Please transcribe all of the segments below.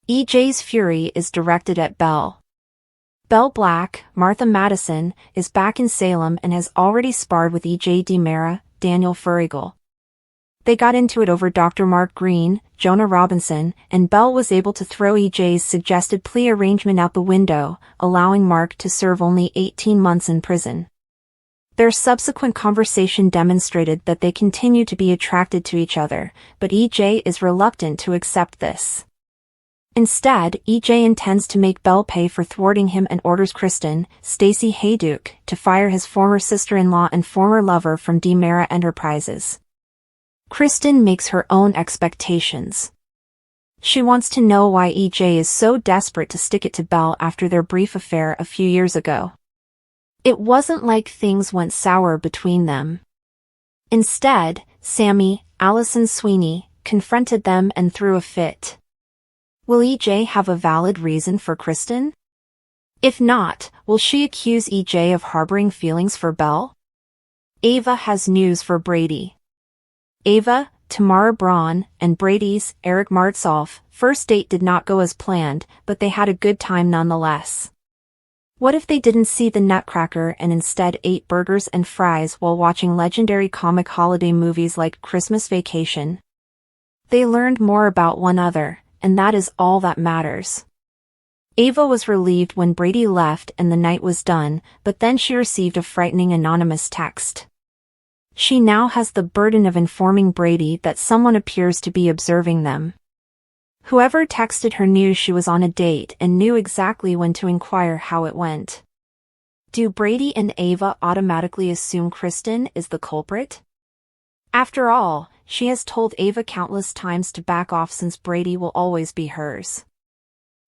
EJ's fury is directed at Belle. Belle Black, Martha Madison, is back in Salem and has already sparred with EJ DiMera, Daniel Furigel. They got into it over Dr. Mark Green, Jonah Robinson, and Belle was able to throw EJ's suggested plea arrangement out the window, allowing Mark to serve only 18 months in prison. Their subsequent conversation demonstrated that they continue to be attracted to each other, but EJ is reluctant to accept this. Instead, EJ intends to make Belle pay for thwarting him and orders Kristen, Stacey Hayduke, to fire his former sister-in-law and former lover from DiMera Enterprises. Kristen makes her own expectations. She wants to know why EJ is so desperate to stick it to Belle after their brief affair a few years ago. It wasn't like things went sour between them. Instead, Sammy, Allison Sweeney, confronted them and threw a fit. Will EJ have a valid reason for Kristen? If not, will she accuse EJ of harboring feelings for Belle? Ava has news for Brady. Ava, Tamara Braun, and Brady's, Eric Martsolf, first date did not go as planned, but they had a good time nonetheless. What if they didn't see the Nutcracker and instead ate burgers and fries while watching legendary comic holiday movies like Christmas Vacation? They learned more about one another, and that is all that matters. Ava was relieved when Brady left and the night was done, but then she received a frightening anonymous text. She now has the burden of informing Brady that someone appears to be observing them. Whoever texted her knew she was on a date and knew exactly when to inquire how it went. Do Brady and Ava automatically assume Kristen is the culprit? After all, she has told Ava countless times to back off since Brady will always be hers.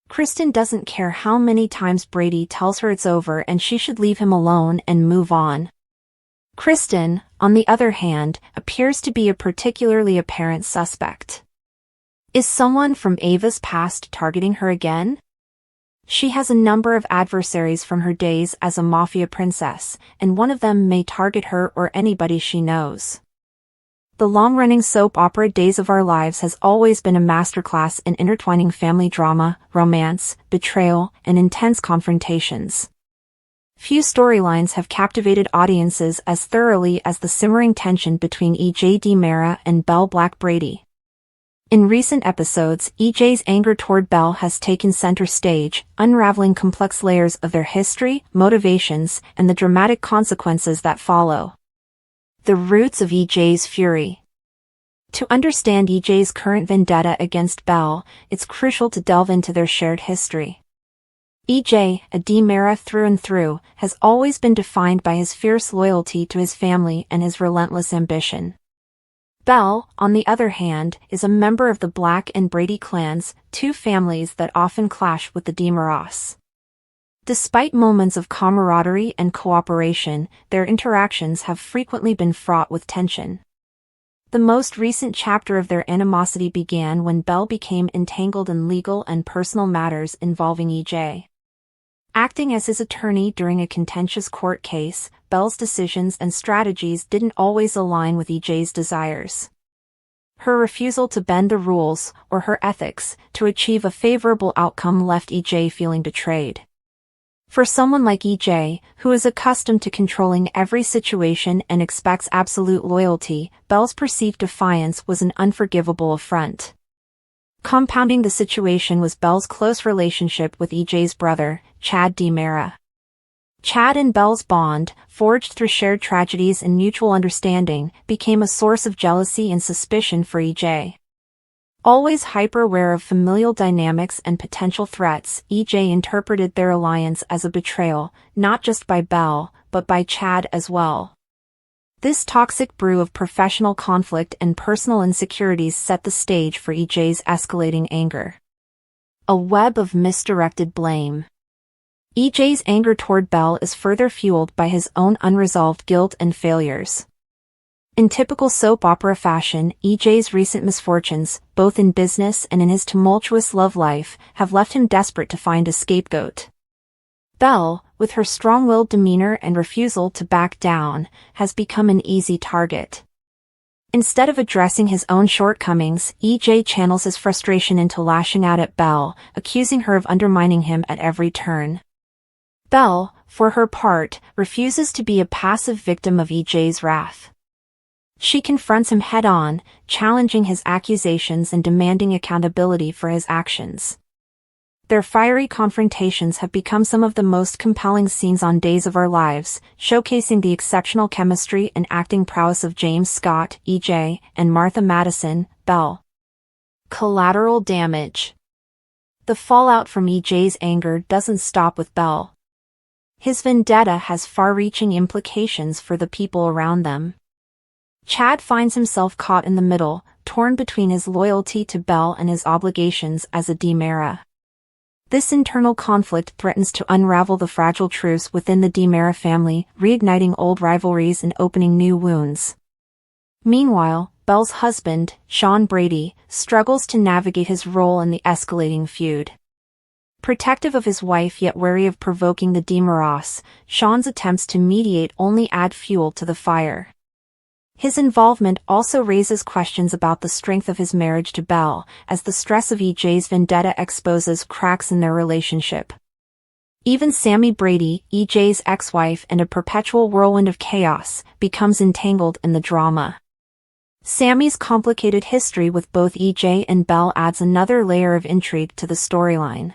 Kristen doesn't care how many times Brady tells her it's over and she should leave him alone and move on. Kristen, on the other hand, appears to be a particularly apparent suspect. Is someone from Ava's past targeting her again? She has a number of adversaries from her days as a mafia princess, and one of them may target her or anybody she knows. The long-running soap opera Days of Our Lives has always been a masterclass in intertwining family drama, romance, betrayal, and intense confrontations. Few storylines have captivated audiences as thoroughly as the simmering tension between EJ DiMera and Belle Black Brady. In recent episodes, EJ's anger toward Belle has taken center stage, unraveling complex layers of their history, motivations, and the dramatic consequences that follow. The roots of EJ's fury. To understand EJ's current vendetta against Belle, it's crucial to delve into their shared history. EJ, a DiMera through and through, has always been defined by his fierce loyalty to his family and his relentless ambition. Belle, on the other hand, is a member of the Black and Brady clans, two families that often clash with the DiMeras. Despite moments of camaraderie and cooperation, their interactions have frequently been fraught with tension. The most recent chapter of their animosity began when Belle became entangled in legal and personal matters involving EJ. Acting as his attorney during a contentious court case, Belle's decisions and strategies didn't always align with EJ's desires. Her refusal to bend the rules, or her ethics, to achieve a favorable outcome left EJ feeling betrayed. For someone like EJ, who is accustomed to controlling every situation and expects absolute loyalty, Belle's perceived defiance was an unforgivable affront. Compounding the situation was Belle's close relationship with EJ's brother, Chad DiMera. Chad and Belle's bond, forged through shared tragedies and mutual understanding, became a source of jealousy and suspicion for EJ. Always hyper-aware of familial dynamics and potential threats, EJ interpreted their alliance as a betrayal, not just by Belle, but by Chad as well. This toxic brew of professional conflict and personal insecurities set the stage for EJ's escalating anger. A web of misdirected blame. EJ's anger toward Belle is further fueled by his own unresolved guilt and failures. In typical soap opera fashion, EJ's recent misfortunes, both in business and in his tumultuous love life, have left him desperate to find a scapegoat. Belle, with her strong-willed demeanor and refusal to back down, has become an easy target. Instead of addressing his own shortcomings, EJ channels his frustration into lashing out at Belle, accusing her of undermining him at every turn. Belle, for her part, refuses to be a passive victim of EJ's wrath. She confronts him head-on, challenging his accusations and demanding accountability for his actions. Their fiery confrontations have become some of the most compelling scenes on Days of Our Lives, showcasing the exceptional chemistry and acting prowess of James Scott, EJ, and Martha Madison, Belle. Collateral damage. The fallout from EJ's anger doesn't stop with Belle. His vendetta has far-reaching implications for the people around them. Chad finds himself caught in the middle, torn between his loyalty to Belle and his obligations as a DiMera. This internal conflict threatens to unravel the fragile truce within the DiMera family, reigniting old rivalries and opening new wounds. Meanwhile, Belle's husband, Sean Brady, struggles to navigate his role in the escalating feud. Protective of his wife yet wary of provoking the DiMeras, Sean's attempts to mediate only add fuel to the fire. His involvement also raises questions about the strength of his marriage to Belle, as the stress of EJ's vendetta exposes cracks in their relationship. Even Sammy Brady, EJ's ex-wife and a perpetual whirlwind of chaos, becomes entangled in the drama. Sammy's complicated history with both EJ and Belle adds another layer of intrigue to the storyline.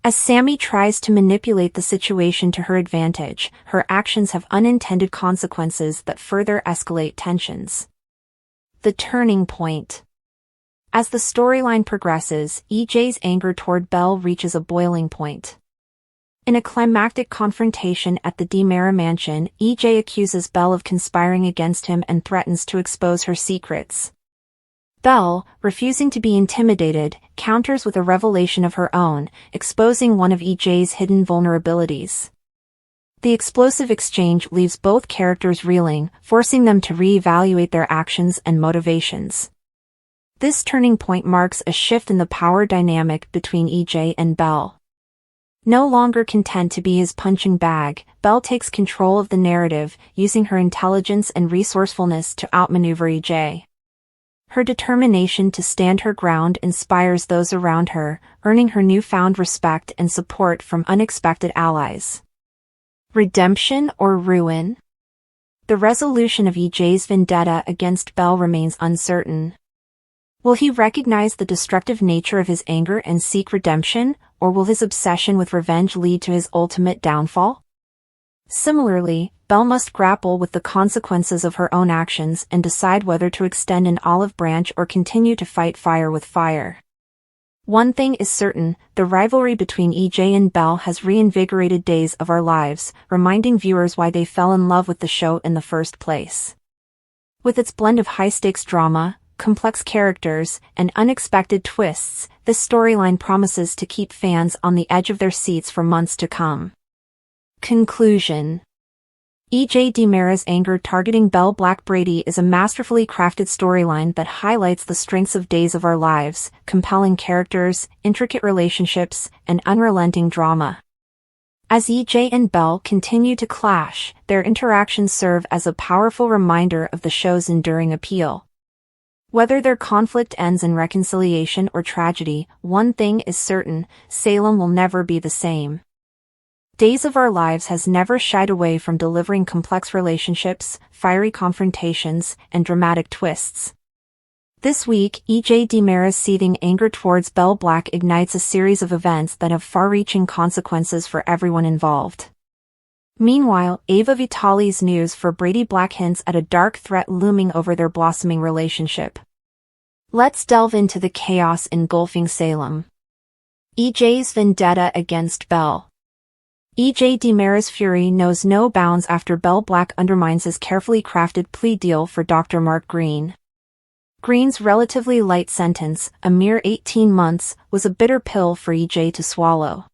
As Sammy tries to manipulate the situation to her advantage, her actions have unintended consequences that further escalate tensions. The turning point. As the storyline progresses, EJ's anger toward Belle reaches a boiling point. In a climactic confrontation at the DiMera mansion, EJ accuses Belle of conspiring against him and threatens to expose her secrets. Belle, refusing to be intimidated, counters with a revelation of her own, exposing one of EJ's hidden vulnerabilities. The explosive exchange leaves both characters reeling, forcing them to reevaluate their actions and motivations. This turning point marks a shift in the power dynamic between EJ and Belle. No longer content to be his punching bag, Belle takes control of the narrative, using her intelligence and resourcefulness to outmaneuver EJ. Her determination to stand her ground inspires those around her, earning her newfound respect and support from unexpected allies. Redemption or ruin? The resolution of EJ's vendetta against Belle remains uncertain. Will he recognize the destructive nature of his anger and seek redemption, or will his obsession with revenge lead to his ultimate downfall? Similarly, Belle must grapple with the consequences of her own actions and decide whether to extend an olive branch or continue to fight fire with fire. One thing is certain, the rivalry between EJ and Belle has reinvigorated Days of Our Lives, reminding viewers why they fell in love with the show in the first place. With its blend of high-stakes drama, complex characters, and unexpected twists, this storyline promises to keep fans on the edge of their seats for months to come. Conclusion. EJ DiMera's anger targeting Belle Black Brady is a masterfully crafted storyline that highlights the strengths of Days of Our Lives, compelling characters, intricate relationships, and unrelenting drama. As EJ and Belle continue to clash, their interactions serve as a powerful reminder of the show's enduring appeal. Whether their conflict ends in reconciliation or tragedy, one thing is certain, Salem will never be the same. Days of Our Lives has never shied away from delivering complex relationships, fiery confrontations, and dramatic twists. This week, EJ DiMera's seething anger towards Belle Black ignites a series of events that have far-reaching consequences for everyone involved. Meanwhile, Ava Vitali's news for Brady Black hints at a dark threat looming over their blossoming relationship. Let's delve into the chaos engulfing Salem. EJ's vendetta against Belle. EJ DiMera's fury knows no bounds after Belle Black undermines his carefully crafted plea deal for Dr. Mark Green. Green's relatively light sentence, a mere 18 months, was a bitter pill for EJ to swallow.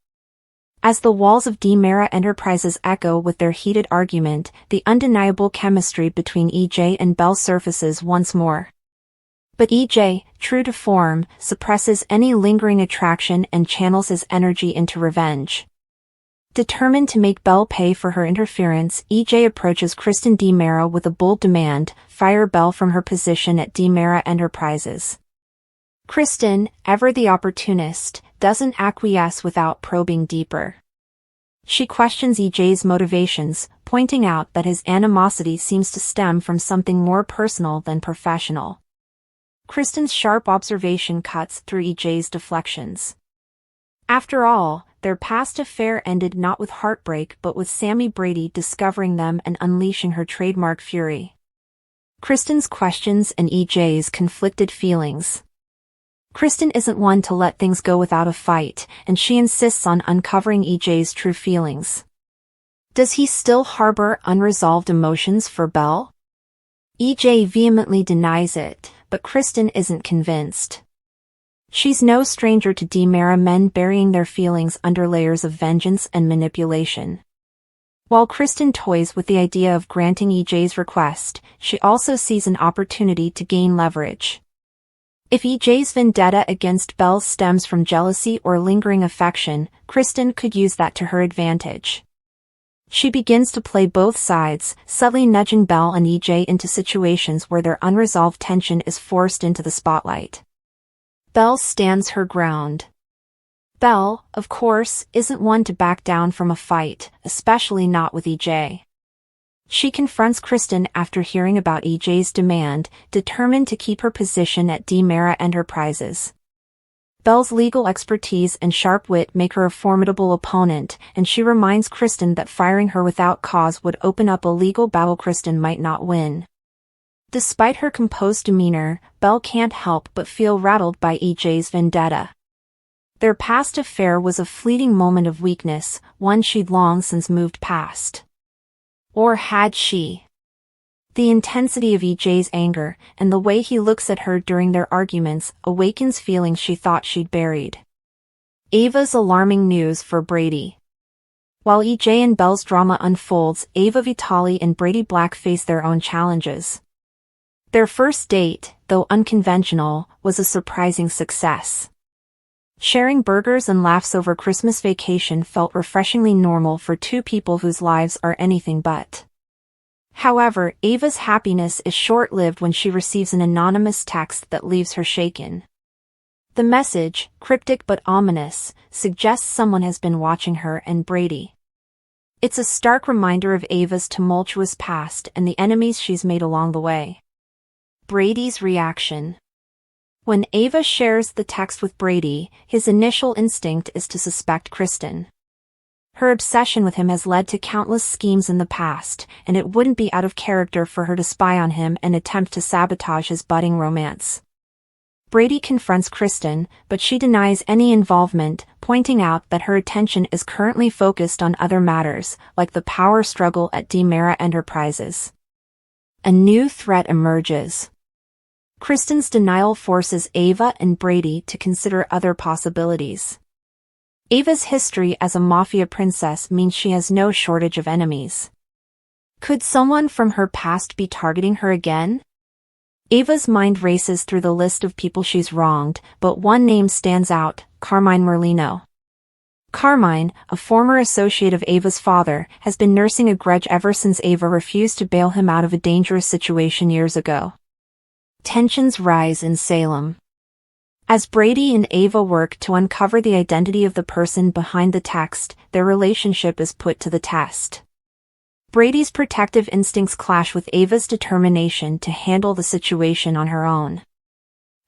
As the walls of DiMera Enterprises echo with their heated argument, the undeniable chemistry between EJ and Belle surfaces once more. But EJ, true to form, suppresses any lingering attraction and channels his energy into revenge. Determined to make Belle pay for her interference, EJ approaches Kristen DiMera with a bold demand: fire Belle from her position at DiMera Enterprises. Kristen, ever the opportunist, doesn't acquiesce without probing deeper. She questions EJ's motivations, pointing out that his animosity seems to stem from something more personal than professional. Kristen's sharp observation cuts through EJ's deflections. After all, their past affair ended not with heartbreak but with Sammy Brady discovering them and unleashing her trademark fury. Kristen's questions and EJ's conflicted feelings. Kristen isn't one to let things go without a fight, and she insists on uncovering EJ's true feelings. Does he still harbor unresolved emotions for Belle? EJ vehemently denies it, but Kristen isn't convinced. She's no stranger to DiMera men burying their feelings under layers of vengeance and manipulation. While Kristen toys with the idea of granting EJ's request, she also sees an opportunity to gain leverage. If EJ's vendetta against Belle stems from jealousy or lingering affection, Kristen could use that to her advantage. She begins to play both sides, subtly nudging Belle and EJ into situations where their unresolved tension is forced into the spotlight. Belle stands her ground. Belle, of course, isn't one to back down from a fight, especially not with EJ. She confronts Kristen after hearing about EJ's demand, determined to keep her position at DiMera Enterprises. Belle's legal expertise and sharp wit make her a formidable opponent, and she reminds Kristen that firing her without cause would open up a legal battle Kristen might not win. Despite her composed demeanor, Belle can't help but feel rattled by EJ's vendetta. Their past affair was a fleeting moment of weakness, one she'd long since moved past. Or had she? The intensity of EJ's anger, and the way he looks at her during their arguments, awakens feelings she thought she'd buried. Ava's alarming news for Brady. While EJ and Belle's drama unfolds, Ava Vitale and Brady Black face their own challenges. Their first date, though unconventional, was a surprising success. Sharing burgers and laughs over Christmas vacation felt refreshingly normal for two people whose lives are anything but. However, Ava's happiness is short-lived when she receives an anonymous text that leaves her shaken. The message, cryptic but ominous, suggests someone has been watching her and Brady. It's a stark reminder of Ava's tumultuous past and the enemies she's made along the way. Brady's reaction. When Ava shares the text with Brady, his initial instinct is to suspect Kristen. Her obsession with him has led to countless schemes in the past, and it wouldn't be out of character for her to spy on him and attempt to sabotage his budding romance. Brady confronts Kristen, but she denies any involvement, pointing out that her attention is currently focused on other matters, like the power struggle at DiMera Enterprises. A new threat emerges. Kristen's denial forces Ava and Brady to consider other possibilities. Ava's history as a mafia princess means she has no shortage of enemies. Could someone from her past be targeting her again? Ava's mind races through the list of people she's wronged, but one name stands out: Carmine Merlino. Carmine, a former associate of Ava's father, has been nursing a grudge ever since Ava refused to bail him out of a dangerous situation years ago. Tensions rise in Salem. As Brady and Ava work to uncover the identity of the person behind the text, their relationship is put to the test. Brady's protective instincts clash with Ava's determination to handle the situation on her own.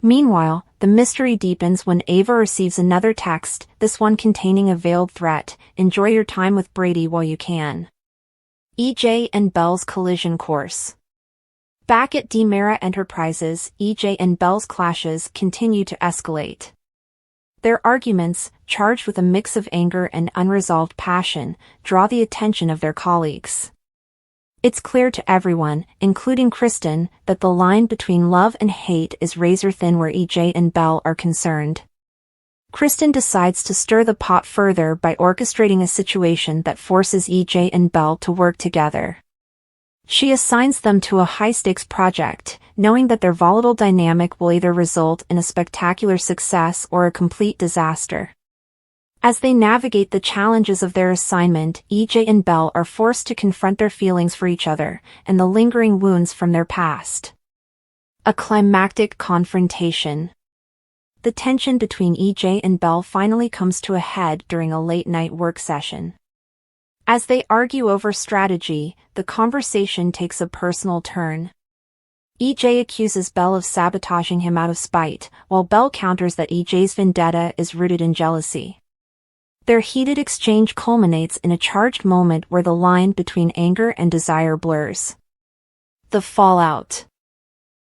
Meanwhile, the mystery deepens when Ava receives another text, this one containing a veiled threat: enjoy your time with Brady while you can. EJ and Belle's collision course. Back at DiMera Enterprises, EJ and Belle's clashes continue to escalate. Their arguments, charged with a mix of anger and unresolved passion, draw the attention of their colleagues. It's clear to everyone, including Kristen, that the line between love and hate is razor-thin where EJ and Belle are concerned. Kristen decides to stir the pot further by orchestrating a situation that forces EJ and Belle to work together. She assigns them to a high-stakes project, knowing that their volatile dynamic will either result in a spectacular success or a complete disaster. As they navigate the challenges of their assignment, EJ and Belle are forced to confront their feelings for each other and the lingering wounds from their past. A climactic confrontation. The tension between EJ and Belle finally comes to a head during a late-night work session. As they argue over strategy, the conversation takes a personal turn. EJ accuses Belle of sabotaging him out of spite, while Belle counters that EJ's vendetta is rooted in jealousy. Their heated exchange culminates in a charged moment where the line between anger and desire blurs. The fallout.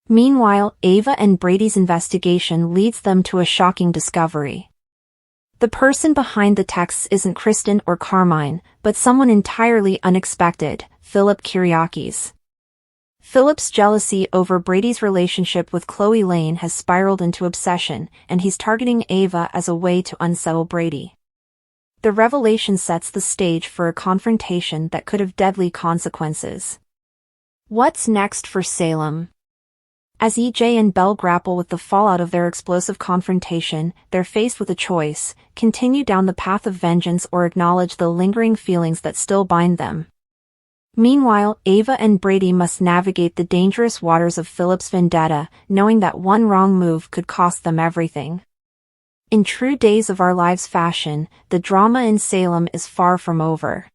Meanwhile, Ava and Brady's investigation leads them to a shocking discovery. The person behind the texts isn't Kristen or Carmine, but someone entirely unexpected, Philip Kyriakis. Philip's jealousy over Brady's relationship with Chloe Lane has spiraled into obsession, and he's targeting Ava as a way to unsettle Brady. The revelation sets the stage for a confrontation that could have deadly consequences. What's next for Salem? As EJ and Belle grapple with the fallout of their explosive confrontation, they're faced with a choice: continue down the path of vengeance or acknowledge the lingering feelings that still bind them. Meanwhile, Ava and Brady must navigate the dangerous waters of Philip's vendetta, knowing that one wrong move could cost them everything. In true Days of Our Lives fashion, the drama in Salem is far from over.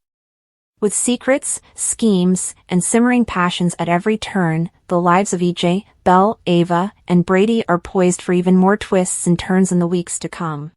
With secrets, schemes, and simmering passions at every turn, the lives of EJ, Belle, Ava, and Brady are poised for even more twists and turns in the weeks to come.